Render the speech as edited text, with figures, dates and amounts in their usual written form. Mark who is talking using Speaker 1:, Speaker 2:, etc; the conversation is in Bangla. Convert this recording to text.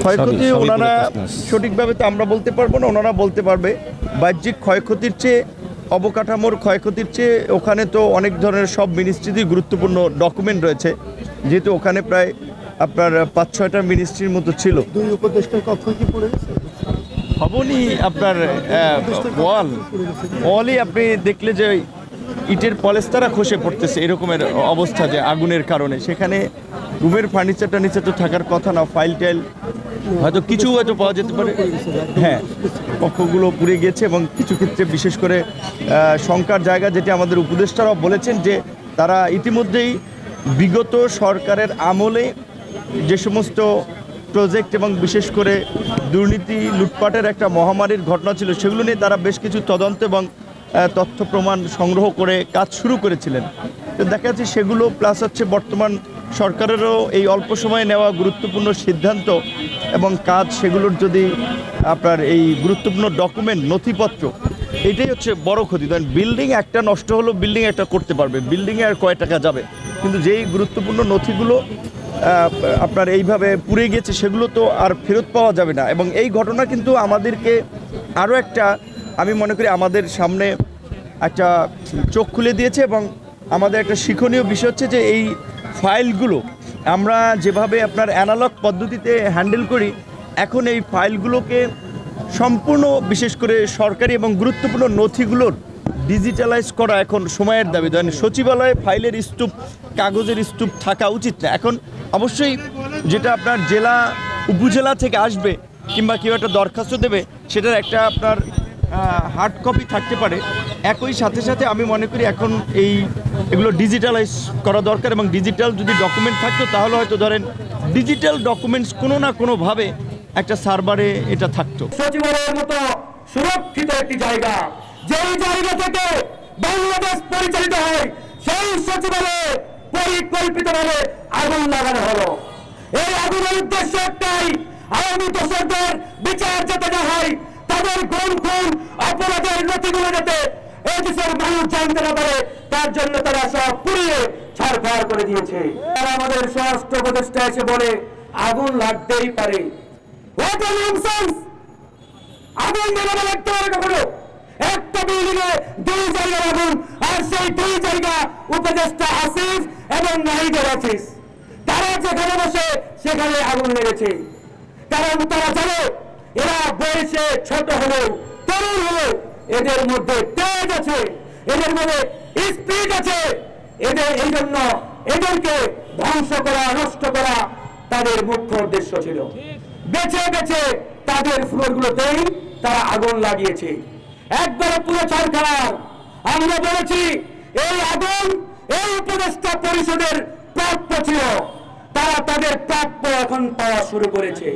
Speaker 1: ক্ষয়ক্ষতি ওনারা সঠিকভাবে তো আমরা বলতে পারবো না, ওনারা বলতে পারবে। বাহ্যিক ক্ষয়ক্ষতির চেয়ে অবকাঠামোর ক্ষয়ক্ষতির চেয়ে ওখানে তো অনেক ধরনের সব মিনিস্ট্রিতেই গুরুত্বপূর্ণ ডকুমেন্ট রয়েছে, যেহেতু ওখানে প্রায় আপনার 5-6টা মিনিস্ট্রির মতো ছিল।
Speaker 2: দুই উপদেষ্টার কক্ষ কি পড়ে গেছে?
Speaker 1: ভবনই আপনার ওয়ালই আপনি দেখলে যে ইটের পলেস্তারা খসে পড়তেছে, এরকমের অবস্থা যে আগুনের কারণে। সেখানে রুমের ফার্নিচারটা নিচে তো থাকার কথা না, ফাইল টাইল হয়তো কিছু হয়তো পাওয়া যেতে পারে। হ্যাঁ, কক্ষগুলো পুড়ে গেছে এবং কিছু ক্ষেত্রে বিশেষ করে শঙ্কার জায়গা, যেটি আমাদের উপদেষ্টারাও বলেছেন যে তারা ইতিমধ্যেই বিগত সরকারের আমলে যে সমস্ত প্রজেক্ট এবং বিশেষ করে দুর্নীতি লুটপাটের একটা মহামারীর ঘটনা ছিল, সেগুলো নিয়ে তারা বেশ কিছু তদন্ত এবং তথ্য প্রমাণ সংগ্রহ করে কাজ শুরু করেছিলেন। তো দেখা যাচ্ছে সেগুলো প্লাস হচ্ছে বর্তমান সরকারেরও এই অল্প সময়ে নেওয়া গুরুত্বপূর্ণ সিদ্ধান্ত এবং কাজ, সেগুলোর যদি আপনার এই গুরুত্বপূর্ণ ডকুমেন্ট নথিপত্র, এটাই হচ্ছে বড় ক্ষতি। ধরেন বিল্ডিং একটা নষ্ট হলো, বিল্ডিং একটা করতে পারবে, বিল্ডিংয়ে আর কয় টাকা যাবে, কিন্তু যেই গুরুত্বপূর্ণ নথিগুলো আপনার এইভাবে পুড়ে গেছে সেগুলো তো আর ফেরত পাওয়া যাবে না। এবং এই ঘটনা কিন্তু আমাদেরকে আরও একটা, আমি মনে করি আমাদের সামনে একটা চোখ খুলে দিয়েছে এবং আমাদের একটা শিক্ষণীয় বিষয় হচ্ছে যে এই ফাইলগুলো আমরা যেভাবে আপনার অ্যানালগ পদ্ধতিতে হ্যান্ডেল করি, এখন এই ফাইলগুলোকে সম্পূর্ণ বিশেষ করে সরকারি এবং গুরুত্বপূর্ণ নথিগুলোর ডিজিটালাইজ করা এখন সময়ের দাবি। ধরেন সচিবালয়ে ফাইলের স্তূপ, কাগজের স্তূপ থাকা উচিত না। এখন অবশ্যই যেটা আপনার জেলা উপজেলা থেকে আসবে কিংবা কেউ একটা দরখাস্ত দেবে, সেটার একটা আপনার হার্ড কপি থাকতে পারে। একই সাথে সাথে আমি মনে করি এখন এগুলো ডিজিটালাইজ করা দরকার এবং ডিজিটাল যদি ডকুমেন্ট থাকতো তাহলে হয়তো ধরেন ডিজিটাল ডকুমেন্টস কোনো না কোনোভাবে একটা সার্ভারে এটা থাকতো।
Speaker 3: সচিবালয়ের মতো সুরক্ষিত একটি জায়গা, যেই জায়গা থেকে বাংলাদেশ পরিচালিত হয়, সেই সচিবালয়ে পরিকল্পিতভাবে আগুন লাগানো হলো। এই আগুনের উদ্দেশ্য একটাই, আওয়ামী দোষরদের বিচার যাতে না হয়, তাদের গুম খুন অপরাধের নথিগুলো যাতে এদেশের মানুষ জানতে না পারে, তার জন্য তারা সব পুড়িয়ে ছাড়খাড় করে দিয়েছে। তারা আমাদের স্বরাষ্ট্র উপদেষ্টা এসে বলে আগুন লাগতেই পারে। আগুন নেভানো লাগতে পারে কখনো? একটা বিল্ডিংয়ে 2 জায়গার আগুন, আর সেই 2 জায়গা উপদেষ্টা আসিফ এবং নাহিদের অফিস। তারা যেখানে বসে সেখানে আগুন লেগেছে, কারণ তারা জানে এরা বয়সে ছোট হলেও তরুণ হলেও এদের মধ্যে তেজ আছে, এদের মধ্যে স্পিড আছে। এই জন্য এদেরকে ধ্বংস করা, নষ্ট করা তাদের মুখ্য উদ্দেশ্য ছিল। বেছে বেছে তাদের ফ্লোরগুলোতেই তারা আগুন লাগিয়েছে, একবারে পুরো ছাড়খাড়। আমরা বলেছি এই আগুন এই উপদেষ্টা পরিষদের প্রাপ্য ছিল, তারা তাদের প্রাপ্য এখন পাওয়া শুরু করেছে।